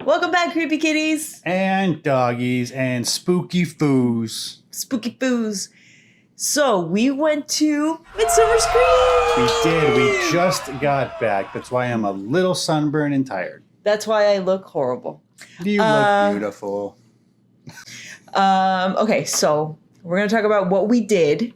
Welcome back, creepy kitties. And doggies and spooky foos. Spooky foos. So, we went to Midsummer Scream. We did. We just got back. That's why I'm a little sunburned and tired. That's why I look horrible. You look beautiful. Okay, so we're going to talk about what we did.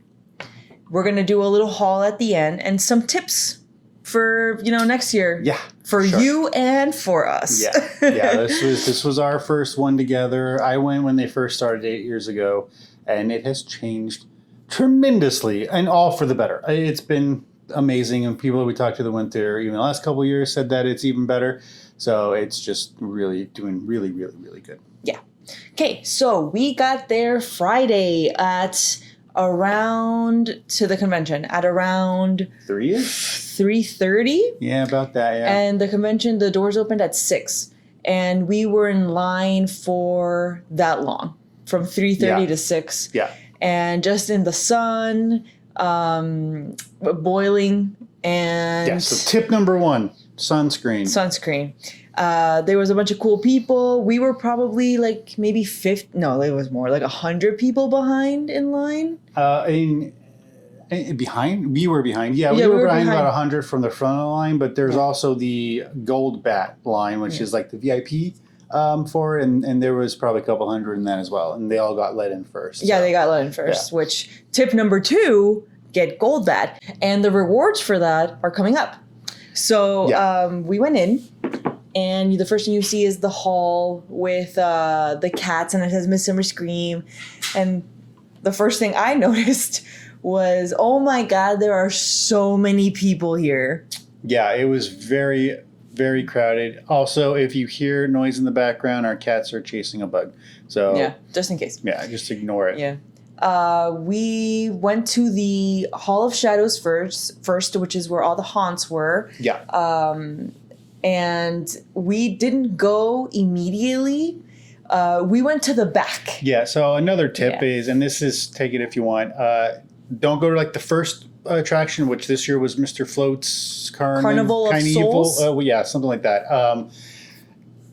We're going to do a little haul at the end and some tips for, next year. Yeah. For you and for us. Yeah. This was our first one together. I went when they first started 8 years ago, and it has changed tremendously, and all for the better. It's been amazing, and people that we talked to that went there even the last couple of years said that it's even better. So it's just really doing really, really, really good. Yeah. Okay, so we got there Friday at around to the convention at around 3:30. Yeah, about that. Yeah. And the convention, the doors opened at 6, and we were in line for that long, from 3:30 to 6. Yeah. And just in the sun, boiling, and yeah. So tip number 1: sunscreen. There was a bunch of cool people. We were probably like maybe 50. No, it was more like 100 people behind in line. Behind? We were behind. Yeah, we were behind about 100 from the front of the line, but there's also the gold bat line, which is like the VIP for it, and there was probably a couple hundred in that as well, and they all got let in first. Yeah, they got let in first, which tip number 2, get gold bat. And the rewards for that are coming up. So we went in. And the first thing you see is the hall with the cats, and it says Midsummer Scream. And the first thing I noticed was, oh my God, there are so many people here. Yeah, it was very, very crowded. Also, if you hear noise in the background, our cats are chasing a bug. So yeah, just in case. Yeah, just ignore it. Yeah. We went to the Hall of Shadows first, which is where all the haunts were. Yeah. And we didn't go immediately. We went to the back. Yeah. So another tip is, and this is, take it if you want, don't go to like the first attraction, which this year was Mr. Float's Carnival of Souls. Yeah, something like that.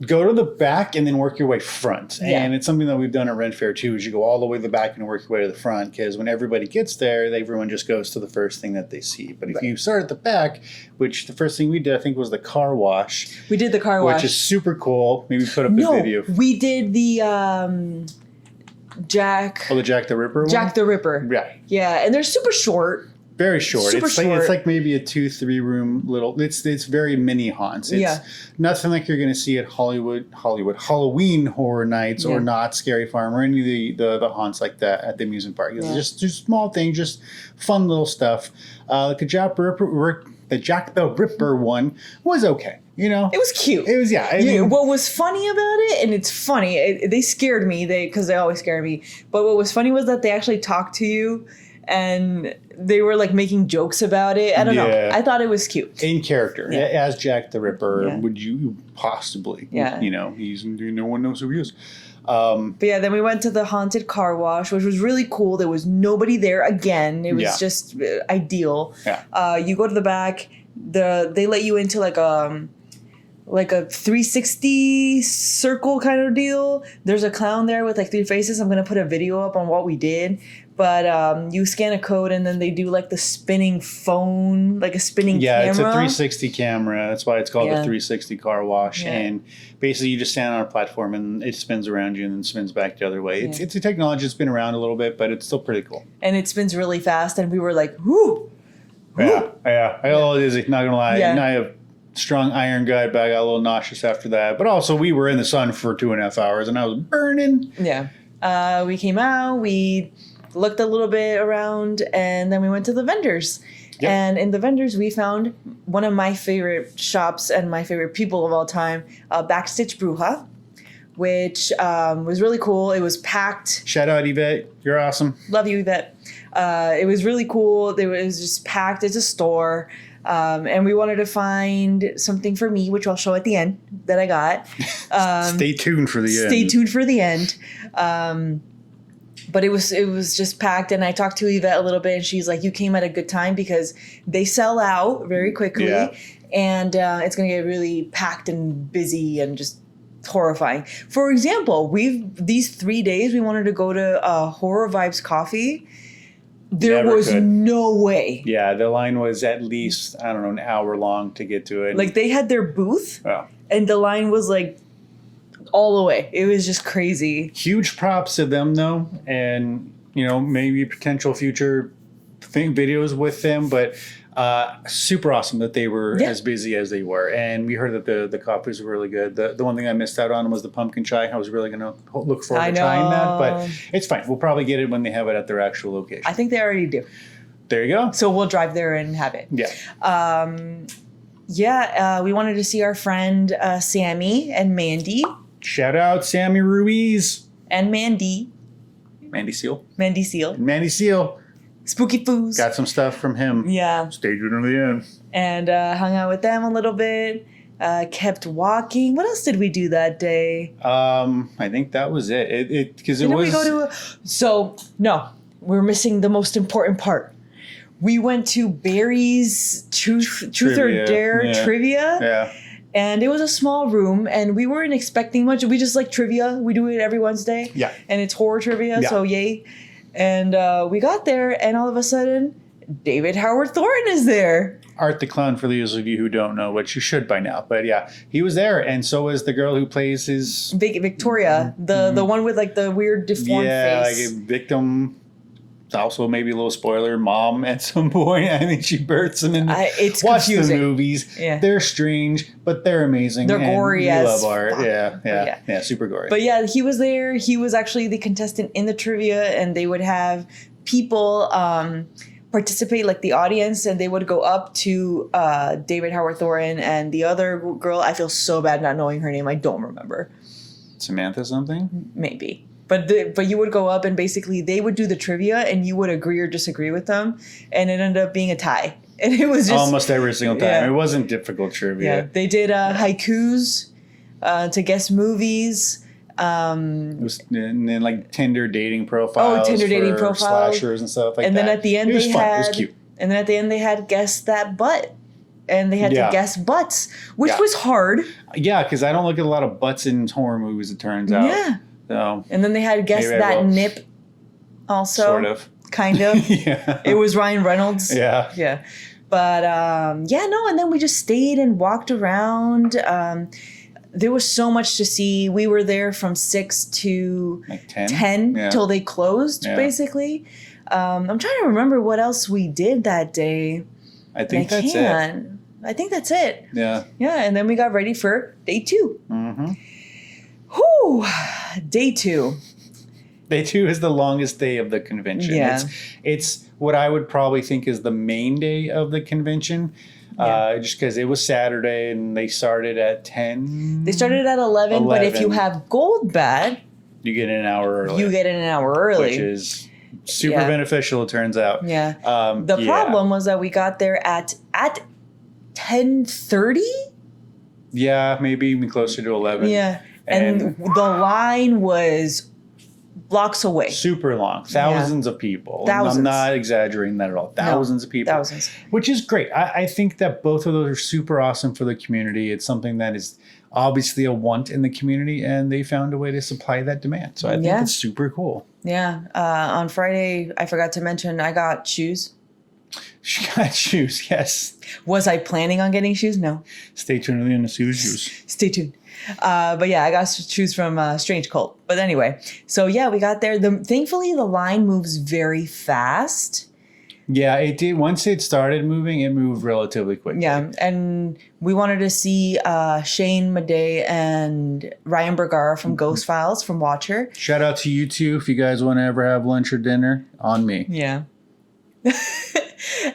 Go to the back and then work your way front. And it's something that we've done at Ren Fair too, is you go all the way to the back and work your way to the front, because when everybody gets there, everyone just goes to the first thing that they see. But if you start at the back, which the first thing we did, I think, was the car wash. We did the car wash. Which is super cool. Maybe put up a video. We did the Jack... Oh, the Jack the Ripper one? Jack the Ripper. Yeah. Yeah, and they're super short. Very short. Super short. It's like maybe a 2-3 room little. It's very mini haunts. It's nothing like you're going to see at Halloween Horror Nights or Not Scary Farm or any of the haunts like that at the amusement park. It's just small things, just fun little stuff. Like the Jack the Ripper one was okay. It was cute. It was what was funny about it, and it's funny. They scared me. Because they always scare me. But what was funny was that they actually talked to you. And they were like making jokes about it. I don't know. I thought it was cute. In character. As Jack the Ripper, would you possibly? No one knows who he is. But then we went to the haunted car wash, which was really cool. There was nobody there again. It was just ideal. Yeah. You go to the back. They let you into like a 360 circle kind of deal. There's a clown there with like 3 faces. I'm going to put a video up on what we did. But you scan a code, and then they do like the spinning phone, like a spinning camera. Yeah, it's a 360 camera. That's why it's called the 360 car wash. Yeah. And basically you just stand on a platform and it spins around you and then spins back the other way. Yeah. It's a technology that's been around a little bit, but it's still pretty cool. And it spins really fast, and we were like, whoo! Yeah. I got a little dizzy, not going to lie. Yeah. And I have strong iron gut, but I got a little nauseous after that. But also we were in the sun for 2.5 hours and I was burning. Yeah. We came out, we looked a little bit around, and then we went to the vendors. Yep. And in the vendors, we found one of my favorite shops and my favorite people of all time, Backstitch Bruja, which was really cool. It was packed. Shout out, Yvette. You're awesome. Love you, Yvette. It was really cool. It was just packed. It's a store. And we wanted to find something for me, which I'll show at the end that I got. Stay tuned for the end. Stay tuned for the end. But it was just packed, and I talked to Yvette a little bit, and she's like, you came at a good time because they sell out very quickly, and it's going to get really packed and busy and just horrifying. For example, these 3 days we wanted to go to Horror Vibes Coffee. There Never was could. no way. Yeah, the line was at least, I don't know, an hour long to get to it. Like they had their booth Oh. and the line was like all the way. It was just crazy. Huge props to them though, and maybe potential future videos with them, but super awesome that they were as busy as they were. And we heard that the coffees were really good. The one thing I missed out on was the pumpkin chai. I was really going to look forward to trying that, but it's fine. We'll probably get it when they have it at their actual location. I think they already do. There you go. So we'll drive there and have it. Yeah. We wanted to see our friend Sammy and Mandy. Shout out Sammy Ruiz. And Mandy. Mandy Seal. Mandy Seal. Mandy Seal. Spooky Foos. Got some stuff from him. Yeah. Stay tuned to the end. And hung out with them a little bit. Kept walking. What else did we do that day? I think that was it. Because it Didn't was. we go to So, no. We're missing the most important part. We went to Barry's Truth or Dare trivia. Yeah. And it was a small room, and we weren't expecting much. We just like trivia. We do it every Wednesday. Yeah. And it's horror trivia, Yeah. so yay. And we got there, and all of a sudden, David Howard Thornton is there. Art the Clown, for those of you who don't know, which you should by now. But yeah, he was there, and so was the girl who plays his... Victoria, the one with like the weird deformed face. Yeah, like a victim... Also, maybe a little spoiler, mom at some point. I think she births him in. It's watch confusing. the movies. Yeah. They're strange, but they're amazing. They're gory as love art. fuck. Yeah, super gory. But yeah, he was there. He was actually the contestant in the trivia, and they would have people participate, like the audience, and they would go up to David Howard Thornton and the other girl. I feel so bad not knowing her name. I don't remember. Samantha something? Maybe. But you would go up and basically they would do the trivia and you would agree or disagree with them, and it ended up being a tie. And it was just almost every single time. Yeah. It wasn't difficult trivia. Yeah, they did haikus to guess movies. It was and then like Tinder dating profiles. Tinder dating for profiles. slashers and stuff like And that. then at the end it was they fun. had It was cute. And then at the end they had guess that butt. And they had to guess butts, which was hard. Yeah, because I don't look at a lot of butts in horror movies, it turns out. Yeah. So And then they had guess maybe I that will. nip also. Sort of. Kind of. Yeah. It was Ryan Reynolds. Yeah. Yeah. But and then we just stayed and walked around. There was so much to see. We were there from 6 to Like 10? 10 Yeah. till they closed, Yeah. basically. I'm trying to remember what else we did that day. I think that's it. I think that's it. Yeah. Yeah, and then we got ready for day 2. Mm-hmm. Whew, day 2. Day 2 is the longest day of the convention. Yeah. It's what I would probably think is the main day of the convention. Just because it was Saturday and they started at 10. They started at 11, but if you 11. have Gold Bat, You get in an hour early. you get in an hour early. Which is super Yeah. beneficial, it turns out. Yeah. The problem was that we got there at 10:30. Yeah, maybe even closer to 11. Yeah. And the line was blocks away. Super long. Thousands of people. Thousands. I'm not exaggerating that at all. Thousands of people. Thousands. Which is great. I think that both of those are super awesome for the community. It's something that is obviously a want in the community, and they found a way to supply that demand. So I think it's super cool. Yeah. On Friday, I forgot to mention I got shoes. She got shoes, yes. Was I planning on getting shoes? No. Stay tuned to the end to see the shoes. Stay tuned. But yeah, I got shoes from Strange Cult. But anyway, so yeah, we got there. Thankfully, the line moves very fast. Yeah, it did. Once it started moving, it moved relatively quickly. Yeah, and we wanted to see Shane Madej and Ryan Bergara from Ghost Files from Watcher. Shout out to you two if you guys want to ever have lunch or dinner on me. Yeah.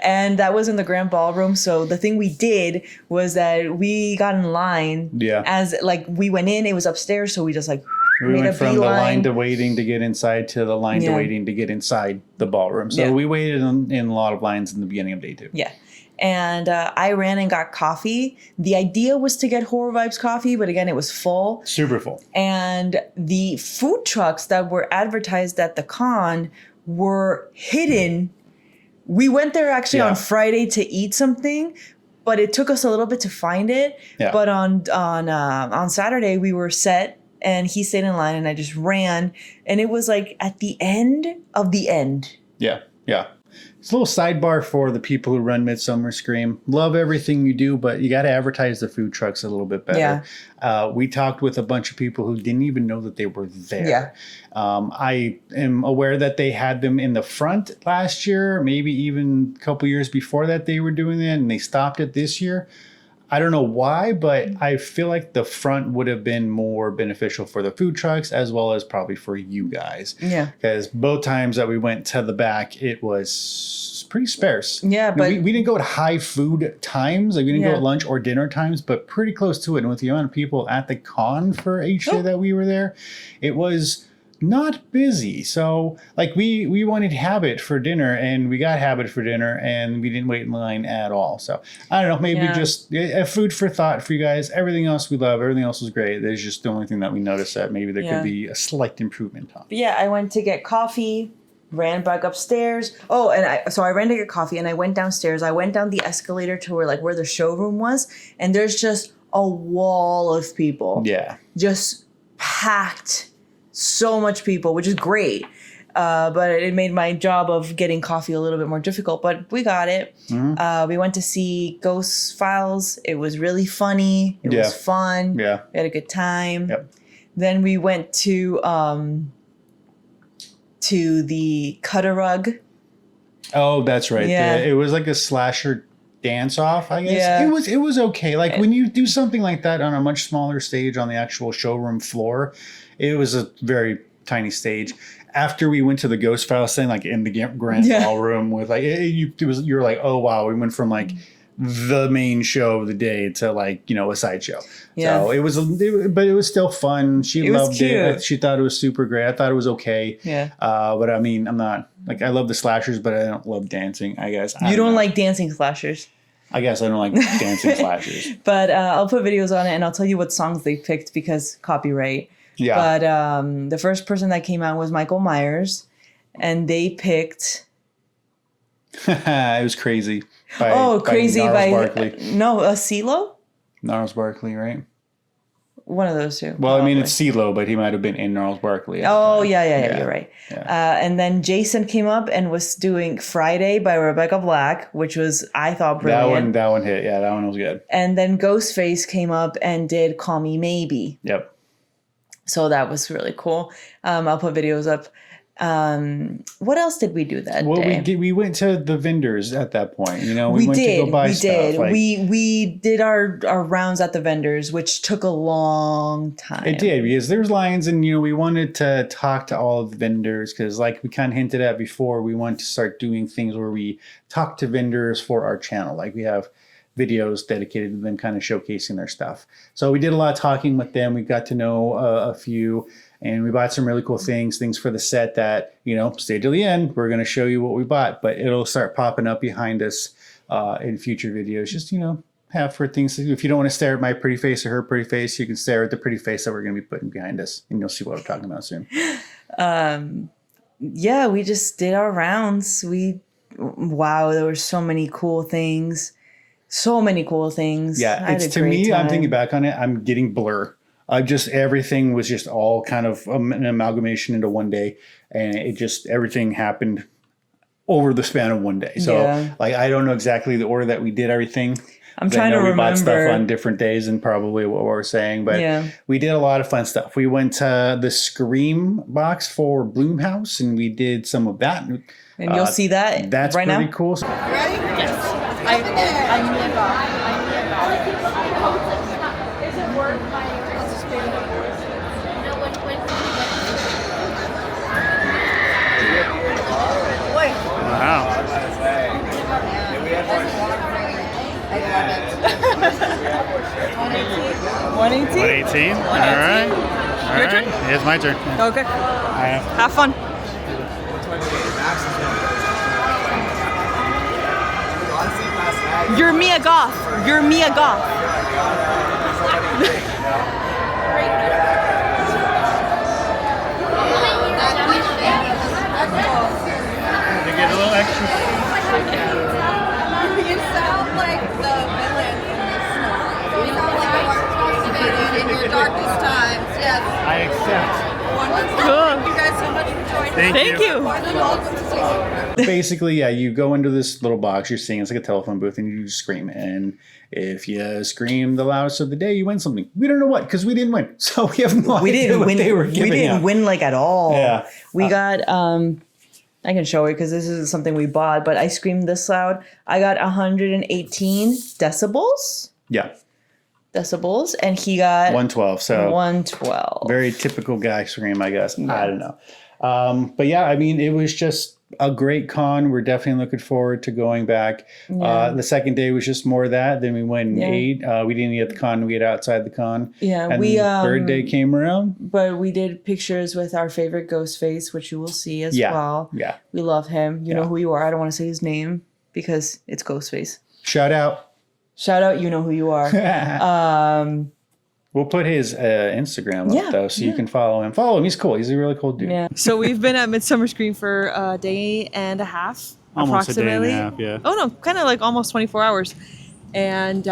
And that was in the Grand Ballroom. So the thing we did was that we got in line. Yeah. As like we went in, it was upstairs, so we just like We made a went from the beeline. line to waiting to get inside to the line to waiting to get inside the ballroom. So we waited in a lot of lines in the beginning of day 2. Yeah. And I ran and got coffee. The idea was to get Horror Vibes coffee, but again, it was full. Super full. And the food trucks that were advertised at the con were hidden. We went there actually on Friday to eat something, but it took us a little bit to find it. Yeah. But on Saturday we were set, and he stayed in line, and I just ran, and it was like at the end of the end. Yeah, yeah. It's a little sidebar for the people who run Midsummer Scream. Love everything you do, but you got to advertise the food trucks a little bit better. Yeah. We talked with a bunch of people who didn't even know that they were there. Yeah. I am aware that they had them in the front last year, maybe even a couple years before that they were doing that, and they stopped it this year. I don't know why, but I feel like the front would have been more beneficial for the food trucks as well as probably for you guys. Yeah. Because both times that we went to the back, it was pretty sparse. Yeah, but we didn't go at high food times. Like we didn't go at lunch or dinner times, but pretty close to it. And with the amount of people at the con for each day that we were there, it was not busy. So like we wanted Habit for dinner, and we got Habit for dinner, and we didn't wait in line at all. So I don't know, maybe just a food for thought for you guys. Everything else we love, everything else was great. There's just the only thing that we noticed that maybe there could be a slight improvement on. But yeah, I went to get coffee, ran back upstairs. Oh, and I ran to get coffee, and I went downstairs. I went down the escalator to where the showroom was, and there's just a wall of people. Yeah. Just packed. So much people, which is great. But it made my job of getting coffee a little bit more difficult, but we got it. Mm-hmm. We went to see Ghost Files. It was really funny. It was fun. Yeah. We had a good time. Yep. Then we went to the Cut-A-Rug. Oh, that's right. Yeah. It was like a slasher dance off, I guess. Yeah. It was okay. Like when you do something like that on a much smaller stage on the actual showroom floor, it was a very tiny stage. After we went to the Ghost Files thing, like in the grand ballroom with like you're like, oh wow, we went from like the main show of the day to like, you know, a sideshow. Yeah. So but it was still fun. She loved it. She thought it was super great. I thought it was okay. Yeah. But I mean, I'm not like, I love the slashers, but I don't love dancing, I guess. You don't like dancing slashers? I guess I don't like dancing slashers. But I'll put videos on it, and I'll tell you what songs they picked because copyright. Yeah. But the first person that came out was Michael Myers, and they picked. It was Crazy. Crazy by Barkley. CeeLo? Gnarls Barkley, right? One of those two. Well, I mean, it's CeeLo, but he might have been in Gnarls Barkley. Oh, yeah, you're right. Yeah. And then Jason came up and was doing Friday by Rebecca Black, which was, I thought, brilliant. That one hit. Yeah, that one was good. And then Ghostface came up and did Call Me Maybe. Yep. So that was really cool. I'll put videos up. What else did we do that day? We went to the vendors at that point. You know, we went to go buy stuff. Like, we did our rounds at the vendors, which took a long time. It did, because there's lines, and you know, we wanted to talk to all of the vendors because, like we kind of hinted at before, we want to start doing things where we talk to vendors for our channel. Like we have videos dedicated to them kind of showcasing their stuff. So we did a lot of talking with them. We got to know a few, and we bought some really cool things for the set that, you know, stay till the end. We're going to show you what we bought, but it'll start popping up behind us in future videos. Just, you know, have for things to do. If you don't want to stare at my pretty face or her pretty face, you can stare at the pretty face that we're going to be putting behind us, and you'll see what I'm talking about soon. Yeah, we just did our rounds. Wow, there were so many cool things. So many cool things. Yeah, it's to me, I'm thinking back on it, I'm getting blur. Everything was just all kind of an amalgamation into one day, and everything happened over the span of one day. So like, I don't know exactly the order that we did everything. I'm trying to remember. We bought stuff on different days and probably what we're saying, but we did a lot of fun stuff. We went to the Scream box for Bloomhouse, and we did some of that. And you'll see that that's right pretty now. Cool. Ready? Yes. I need a Is it worth my Wow. 118. All right. Your turn? It's my turn. Okay. Have fun. You're Mia Goth. You're Mia Goth. You get a little extra. You sound like the Thank you. Basically, yeah, you go into this little box you're seeing. It's like a telephone booth, and you scream. And if you scream the loudest of the day, you win something. We don't know what because we didn't win, so we have no idea what they were giving We didn't out. win like at all. Yeah, we got. I can show it because this isn't something we bought, but I screamed this loud. I got 118 decibels. Yeah. Decibels, and he got 112. So 112. very typical guy scream, I guess. Yeah. I don't know. But yeah, I mean, it was just a great con. We're definitely looking forward to going back. Yeah. The second day was just more of that. Then we went and ate. We didn't eat at the con. We ate outside the con. Yeah, and we the third day came around. But we did pictures with our favorite Ghostface, which you will see as well. Yeah. We love him. You know who you are. I don't want to say his name because it's Ghostface. Shout out. Shout out, you know who you are. We'll put his Instagram up though, so you can follow him. Follow him. He's cool. He's a really cool dude. Yeah. So we've been at Midsummer Scream for a day and a half, Almost approximately. a day and a half, yeah. Oh no, kind of like almost 24 hours. And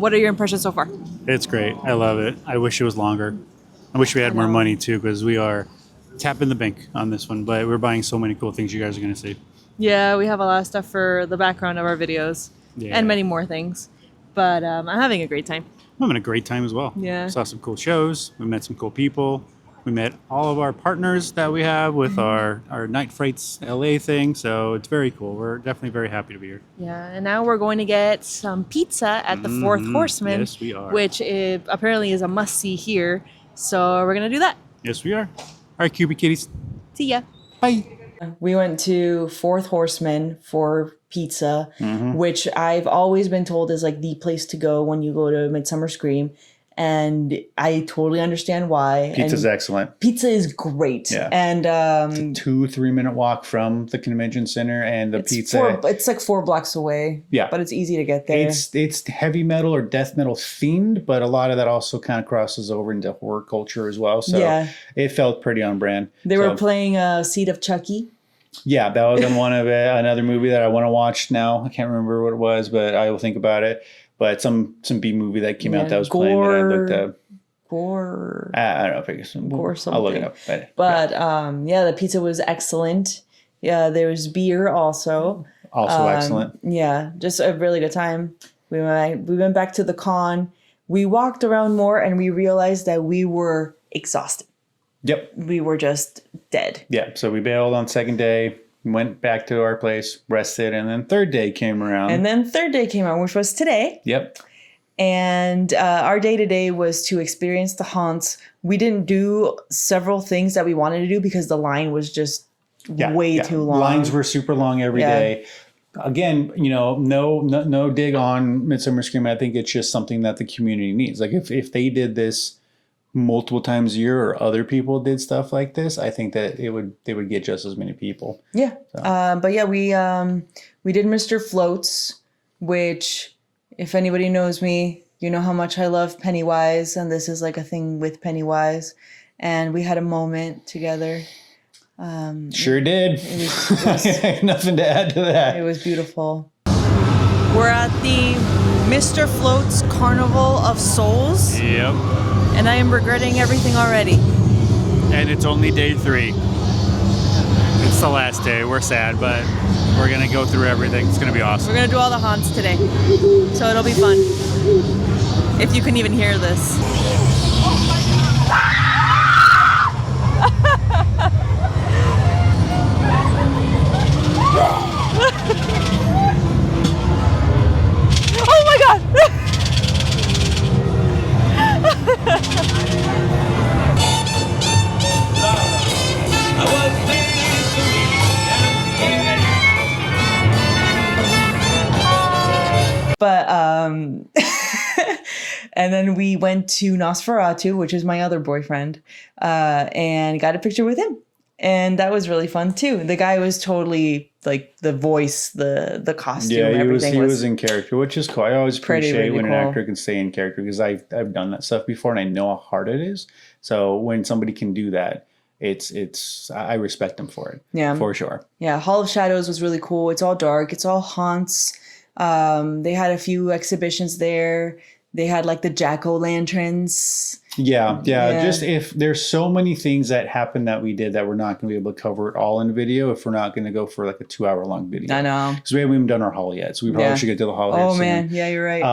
what are your impressions so far? It's great. I love it. I wish it was longer. I wish we had more money too, because we are tapping the bank on this one. But we're buying so many cool things you guys are going to see. Yeah, we have a lot of stuff for the background of our videos and many more things. But I'm having a great time. I'm having a great time as well. Yeah. Saw some cool shows. We met some cool people. We met all of our partners that we have with our Night Frights LA thing. So it's very cool. We're definitely very happy to be here. Yeah, and now we're going to get some pizza at the Fourth Horseman. Yes, we are. Which apparently is a must-see here. So we're going to do that. Yes, we are. All right, Cupid Kitties. See ya. Bye. We went to Fourth Horseman for pizza, which I've always been told is like the place to go when you go to Midsummer Scream. And I totally understand why. Pizza's and excellent. Pizza is great. Yeah. And It's a 2-3 minute walk from the convention center, and the pizza. it's like 4 blocks away. Yeah. But it's easy to get there. It's heavy metal or death metal themed, but a lot of that also kind of crosses over into horror culture as well. So it felt pretty on brand. They were playing Seed of Chucky. Yeah, that was in one of another movie that I want to watch now. I can't remember what it was, but I will think about it. But some B movie that came out that was playing that I looked up. Gore. I don't know if it's Gore something. I'll look it up. But the pizza was excellent. Yeah, there was beer also. Also excellent. Yeah, just a really good time. We went back to the con. We walked around more and we realized that we were exhausted. Yep. We were just dead. Yeah. So we bailed on second day, went back to our place, rested, and then third day came around. Which was today. Yep. And our day today was to experience the haunts. We didn't do several things that we wanted to do because the line was just way too long. Lines were super long every day. Again, no dig on Midsummer Scream. I think it's just something that the community needs. Like if they did this multiple times a year or other people did stuff like this, I think that they would get just as many people. Yeah. So. But yeah, we did Mr. Floats, which if anybody knows me, you know how much I love Pennywise, and this is like a thing with Pennywise. And we had a moment together. Sure did. It was nothing to add to that. It was beautiful. We're at the Mr. Float's Carnival of Souls. Yep. And I am regretting everything already. And it's only day 3. It's the last day. We're sad, but we're going to go through everything. It's going to be awesome. We're going to do all the haunts today. So it'll be fun. If you can even hear this. Oh my God! But and then we went to Nosferatu, which is my other boyfriend, and got a picture with him. And that was really fun too. The guy was totally like the voice, the costume, everything. He was in character, which is cool. I always appreciate really when cool. an actor can stay in character because I've done that stuff before and I know how hard it is. So when somebody can do that, I respect them for it. Yeah, for sure. Yeah, Hall of Shadows was really cool. It's all dark. It's all haunts. They had a few exhibitions there. They had like the jack-o'-lanterns. Yeah. Yeah. Just if there's so many things that happened that we did that we're not going to be able to cover it all in video if we're not going to go for like a 2-hour long video. I know. Because we haven't even done our haul yet. So we probably should get to the haul here Oh, soon. man. Yeah, you're right.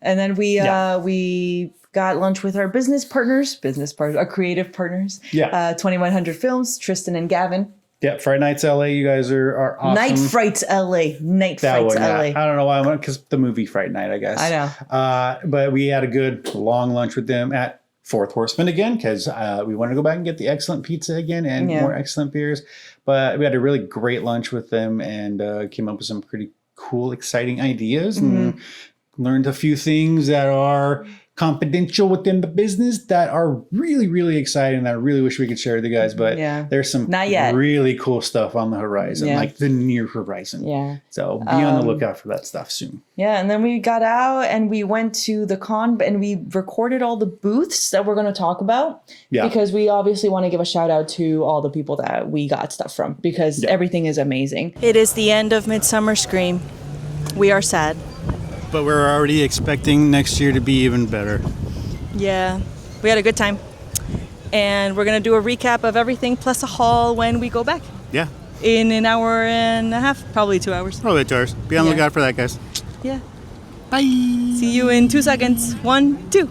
And then we got lunch with our business partners, our creative partners. Yeah. 2100 Films, Tristan and Gavin. Yeah, Friday Nights LA, you guys are awesome. Night Frights LA. That one, yeah. I don't know why I went, because the movie Fright Night, I guess. I know. But we had a good long lunch with them at Fourth Horseman again, because we wanted to go back and get the excellent pizza again and more excellent beers. But we had a really great lunch with them and came up with some pretty cool, exciting ideas and learned a few things that are confidential within the business that are really, really exciting. And I really wish we could share with you guys, but there's some Not yet. really cool stuff on the horizon, like the near horizon. Yeah. So be on the lookout for that stuff soon. Yeah, and then we got out and we went to the con and we recorded all the booths that we're going to talk about. Yeah. Because we obviously want to give a shout out to all the people that we got stuff from because everything is amazing. It is the end of Midsummer Scream. We are sad. But we're already expecting next year to be even better. Yeah, we had a good time. And we're going to do a recap of everything plus a haul when we go back. Yeah. In an hour and a half, probably 2 hours. Probably 2 hours. Be on the lookout for that, guys. Yeah. Bye. See you in 2 seconds. 1, 2.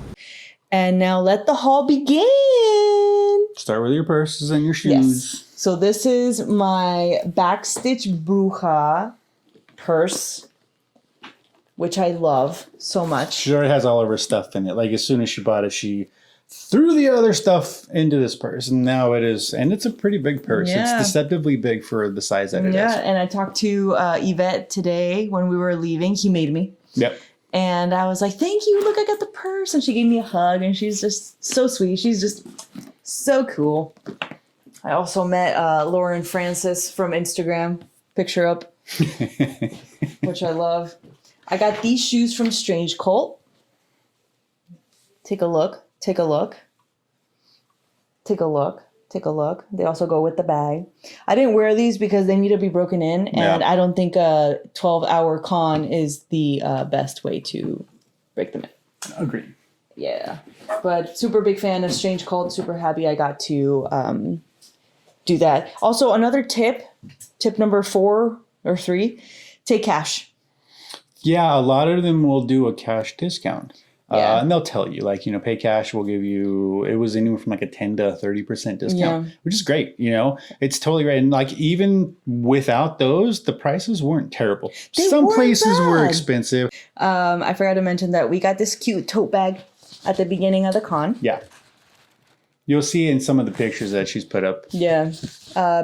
And now let the haul begin. Start with your purses and your shoes. Yes. So this is my Backstitch Bruja purse, which I love so much. She already has all of her stuff in it. Like as soon as she bought it, she threw the other stuff into this purse, and now it is, and it's a pretty big purse. Yeah. It's deceptively big for the size that it is. Yeah, and I talked to Yvette today when we were leaving. He made me. Yep. And I was like, thank you. Look, I got the purse. And she gave me a hug, and she's just so sweet. She's just so cool. I also met Lauren Francis from Instagram. Picture up, which I love. I got these shoes from Strange Cult. Take a look. Take a look. Take a look. Take a look. They also go with the bag. I didn't wear these because they need to be broken in, and I don't think a 12-hour con is the best way to break them in. Agreed. Yeah. But super big fan of Strange Cult. Super happy I got to do that. Also, another tip number 4 or 3, take cash. Yeah, a lot of them will do a cash discount. Yeah. And they'll tell you, like, pay cash, we'll give you, it was anywhere from like a 10 to 30% discount, which is great. It's totally great. And like, even without those, the prices weren't terrible. Some weren't places were bad. expensive. I forgot to mention that we got this cute tote bag at the beginning of the con. Yeah. You'll see in some of the pictures that she's put up. Yeah.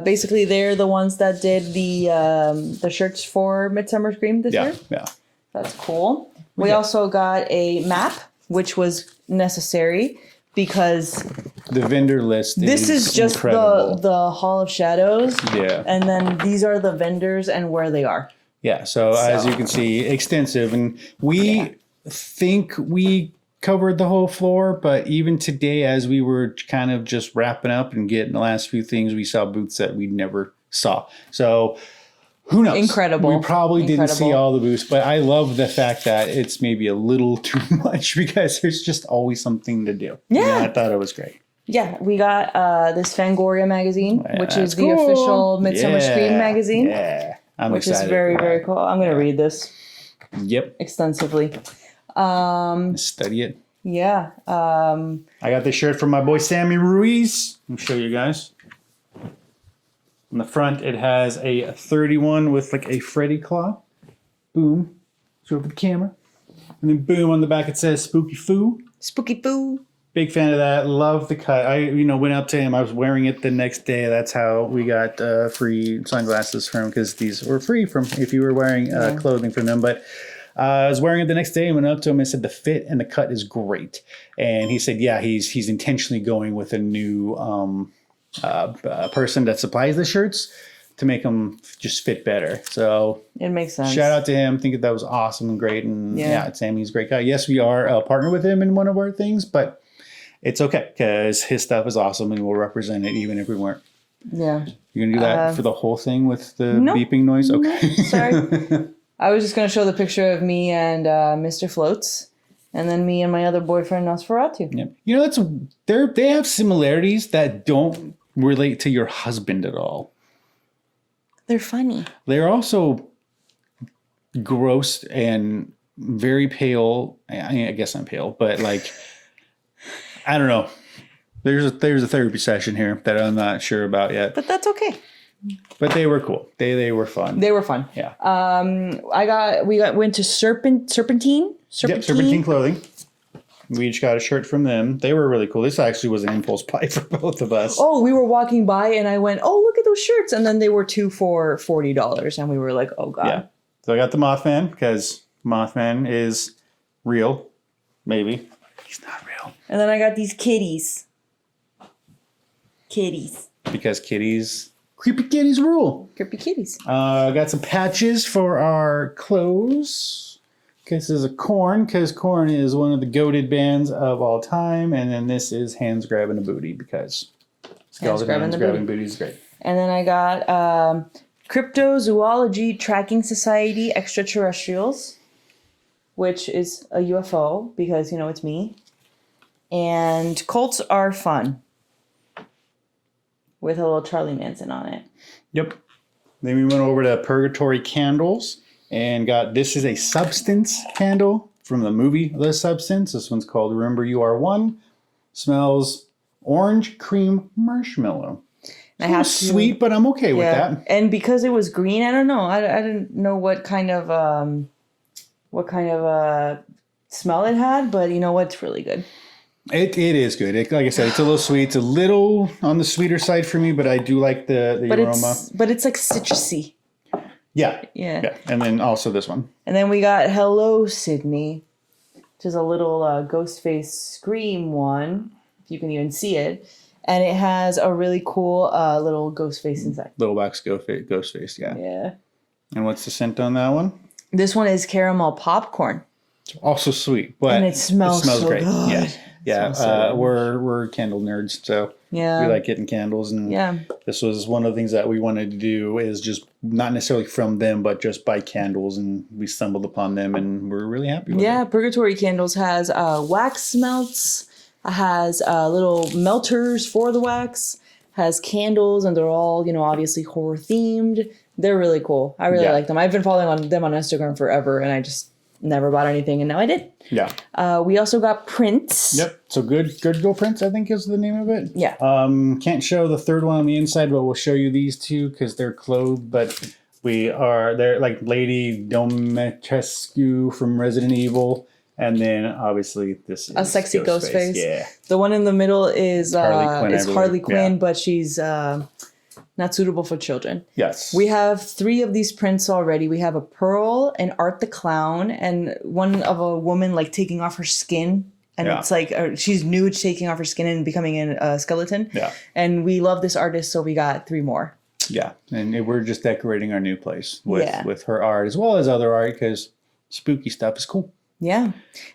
Basically, they're the ones that did the shirts for Midsummer Scream this year. Yeah. That's cool. We also got a map, which was necessary because The vendor list this is just incredible. the Hall of Shadows. Yeah. And then these are the vendors and where they are. Yeah. So as you can see, extensive. And we think we covered the whole floor, but even today, as we were kind of just wrapping up and getting the last few things, we saw booths that we never saw. So who knows? Incredible. We probably didn't see Incredible. all the booths, but I love the fact that it's maybe a little too much because there's just always something to do. Yeah. I thought it was great. Yeah, we got this Fangoria magazine, which That's is the cool. official Midsummer Scream magazine. Yeah. I'm Which excited. is very, for that. very cool. I'm going to read this Yep. extensively. Study it. Yeah. I got this shirt from my boy Sammy Ruiz. Let me show you guys. On the front, it has a 31 with like a Freddy claw. Boom. Show it for the camera. And then boom, on the back it says Spooky Foo. Spooky Foo. Big fan of that. Love the cut. I went up to him. I was wearing it the next day. That's how we got free sunglasses from him, because these were free from if you were wearing clothing from them. But I was wearing it the next day and went up to him and said the fit and the cut is great. And he said, yeah, he's intentionally going with a new person that supplies the shirts to make them just fit better. So It makes sense. shout out to him. Think that was awesome and great. And Yeah. Sammy's a great guy. Yes, we are a partner with him in one of our things, but it's okay because his stuff is awesome and we'll represent it even if we weren't. Yeah. You're going to do that for the whole thing with the Nope. beeping noise? Okay. Sorry. I was just going to show the picture of me and Mr. Floats. And then me and my other boyfriend, Nosferatu. Yep. You know, they have similarities that don't relate to your husband at all. They're funny. They're also gross and very pale. I guess I'm pale, but like, I don't know. There's a therapy session here that I'm not sure about yet. But that's okay. But they were cool. They were fun. They were fun. Yeah. We went to Serpentine. Yep, Serpentine Clothing. We each got a shirt from them. They were really cool. This actually was an impulse buy for both of us. Oh, we were walking by and I went, oh, look at those shirts. And then they were 2 for $40. And we were like, oh, God. Yeah. So I got the Mothman because Mothman is real. Maybe. He's not real. And then I got these kitties. Kitties. Because kitties, creepy kitties rule. Creepy kitties. I got some patches for our clothes. This is a Korn, because Korn is one of the goated bands of all time. And then this is Hands Grabbing a Booty, because Skeleton Hands Grabbing Booty is great. And then I got Cryptozoology Tracking Society Extraterrestrials, which is a UFO, because, you know, it's me. And Cults Are Fun, with a little Charlie Manson on it. Yep. Then we went over to Purgatory Candles. And got, this is a Substance candle from the movie The Substance. This one's called Remember You Are One. Smells orange cream marshmallow. I have sweet, but I'm okay with that. And because it was green, I don't know. I didn't know what kind of smell it had, but you know what? It's really good. It is good. Like I said, it's a little sweet. It's a little on the sweeter side for me, but I do like the aroma. But it's like citrusy. Yeah. Yeah. And then also this one. And then we got Hello, Sydney, which is a little Ghostface Scream one, if you can even see it. And it has a really cool little ghost face inside. Little wax ghost face, yeah. Yeah. And what's the scent on that one? This one is caramel popcorn. It's also sweet, but and it smells so great. Good. Yeah. Yeah. We're candle nerds, so we like getting candles, and this was one of the things that we wanted to do, is just not necessarily from them, but just buy candles, and we stumbled upon them and we're really happy with it. Yeah, Purgatory Candles has wax melts, has little melters for the wax, has candles, and they're all, you know, obviously horror themed. They're really cool. I really like them. I've been following them on Instagram forever, and I just never bought anything, and now I did. Yeah. We also got prints. Yep. So good go prints, I think is the name of it. Yeah. Can't show the third one on the inside, but we'll show you these two because they're clothed. But they're like Lady Domitrescu from Resident Evil, and then obviously this is a sexy ghost face. Yeah. The one in the middle is Harley Quinn, yeah. but she's not suitable for children. Yes. We have 3 of these prints already. We have a Pearl, an Art the Clown, and one of a woman like taking off her skin. And it's like she's nude, taking off her skin and becoming a skeleton. Yeah. And we love this artist, so we got 3 more. Yeah. And we're just decorating our new place with her art as well as other art, because spooky stuff is cool. Yeah.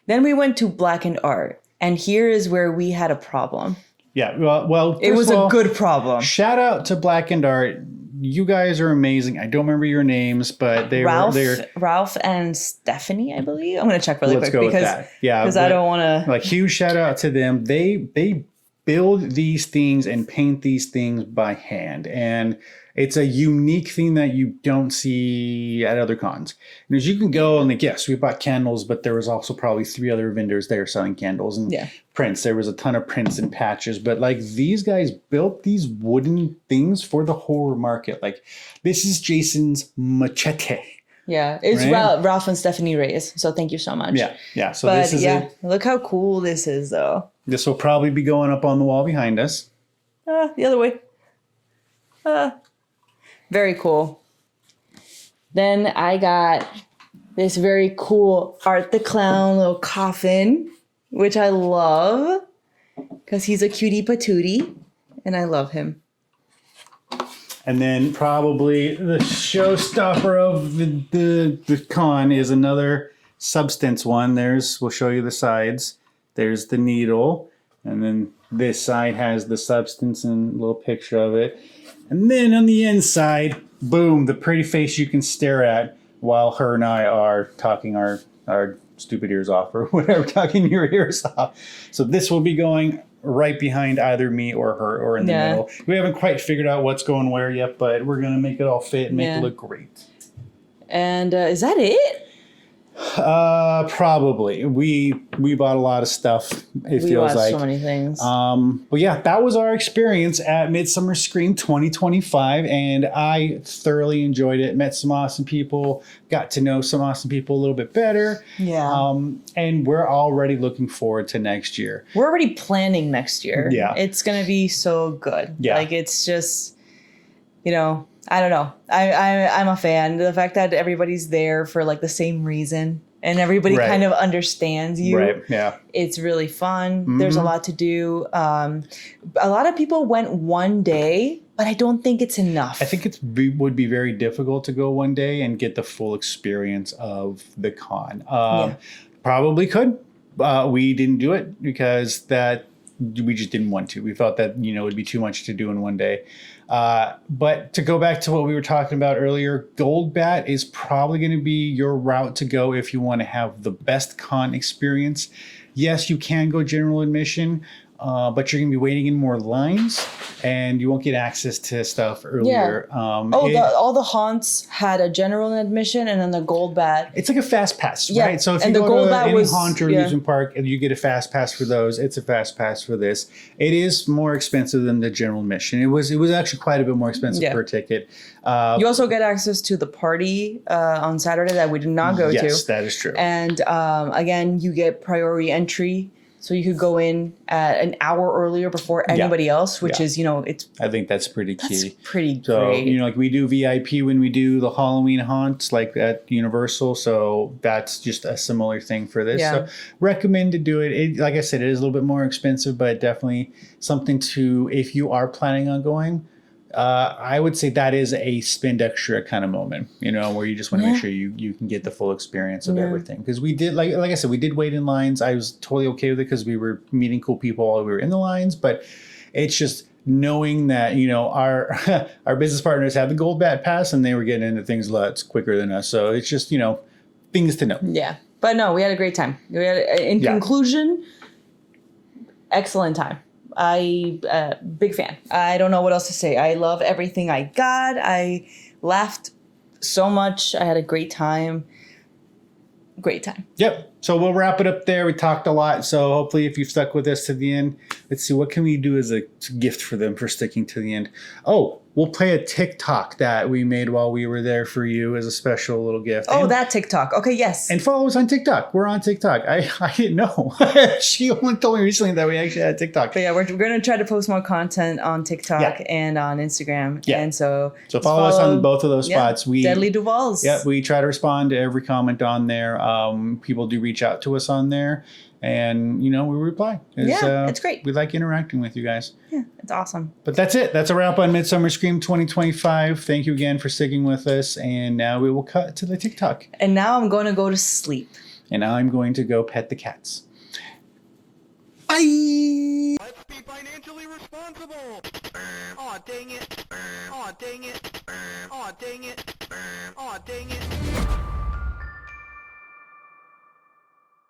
Then we went to Blackened Art. And here is where we had a problem. Yeah, well, it was a good problem. Shout out to Blackened Art. You guys are amazing. I don't remember your names, but Ralph and Stephanie, I believe. I'm going to check really quick because I don't want to. Like, huge shout out to them. They build these things and paint these things by hand, and it's a unique thing that you don't see at other cons. And as you can go and like, yes, we bought candles, but there was also probably 3 other vendors there selling candles and prints. There was a ton of prints and patches, but like these guys built these wooden things for the horror market. Like, this is Jason's machete. Yeah, it's right? Ralph and Stephanie Reyes. So thank you so much. Yeah. So this is it. Look how cool this is, though. This will probably be going up on the wall behind us. The other way. Very cool. Then I got this very cool Art the Clown little coffin, which I love because he's a cutie patootie, and I love him. And then probably the showstopper of the con is another Substance one. We'll show you the sides. There's the needle, and then this side has the Substance and a little picture of it. And then on the inside, boom, the pretty face you can stare at while her and I are talking our stupid ears off or whatever, tucking your ears off. So this will be going right behind either me or her or in the middle. We haven't quite figured out what's going where yet, but we're going to make it all fit and make it look great. And is that it? Probably. We bought a lot of stuff. It feels like so many things. But yeah, that was our experience at Midsummer Scream 2025, and I thoroughly enjoyed it. Met some awesome people, got to know some awesome people a little bit better. Yeah. And we're already looking forward to next year. We're already planning next year. Yeah. It's gonna be so good. Yeah. Like it's just, you know, I don't know. I'm a fan. The fact that everybody's there for like the same reason and everybody kind of understands you. Right. Yeah. It's really fun. There's a lot to do. A lot of people went one day, but I don't think it's enough. I think it would be very difficult to go one day and get the full experience of the con. Probably could. We didn't do it because we just didn't want to. We felt that, it would be too much to do in one day. But to go back to what we were talking about earlier, Gold Bat is probably going to be your route to go if you want to have the best con experience. Yes, you can go general admission, but you're going to be waiting in more lines and you won't get access to stuff earlier. All the haunts had a general admission and then the Gold Bat. It's like a fast pass, Yeah. right? So if And you the go Gold to Bat any was- haunt or amusement park and you get a fast pass for those, it's a fast pass for this. It is more expensive than the general admission. It was actually quite a bit more expensive per ticket. You also get access to the party on Saturday that we did not go to. Yes, that is true. And again, you get priority entry. So you could go in at an hour earlier before anybody else, which is, it's I think that's pretty key. that's pretty So, great. like we do VIP when we do the Halloween haunts, like at Universal. So that's just a similar thing for this. Yeah. So recommend to do it. Like I said, it is a little bit more expensive, but definitely something to, if you are planning on going, I would say that is a spend extra kind of moment, where you just want to make sure you can get the full experience of everything. Because we did, like I said, we did wait in lines. I was totally okay with it because we were meeting cool people while we were in the lines. But it's just knowing that, our our business partners had the Gold Bat Pass and they were getting into things lots quicker than us. So it's just, things to know. Yeah. But no, we had a great time. In conclusion, excellent time. Big fan. I don't know what else to say. I love everything I got. I laughed so much. I had a great time. Great time. Yep. So we'll wrap it up there. We talked a lot. So hopefully if you've stuck with us to the end, let's see, what can we do as a gift for them for sticking to the end? Oh, we'll play a TikTok that we made while we were there for you as a special little gift. Oh, that TikTok. Okay, yes. And follow us on TikTok. We're on TikTok. I didn't know. She only told me recently that we actually had TikTok. But yeah, we're going to try to post more content on TikTok and on Instagram. Yeah. And so follow us on both of those spots. DeadlyDuvalls. Yeah, we try to respond to every comment on there. People do reach out to us on there. And, we reply. It's great. We like interacting with you guys. Yeah, it's awesome. But that's it. That's a wrap on Midsummer Scream 2025. Thank you again for sticking with us. And now we will cut to the TikTok. And now I'm going to go to sleep. And now I'm going to go pet the cats. Bye! Let's be financially responsible. Aw, dang it. Aw, dang it. Aw, dang it. Aw, dang it.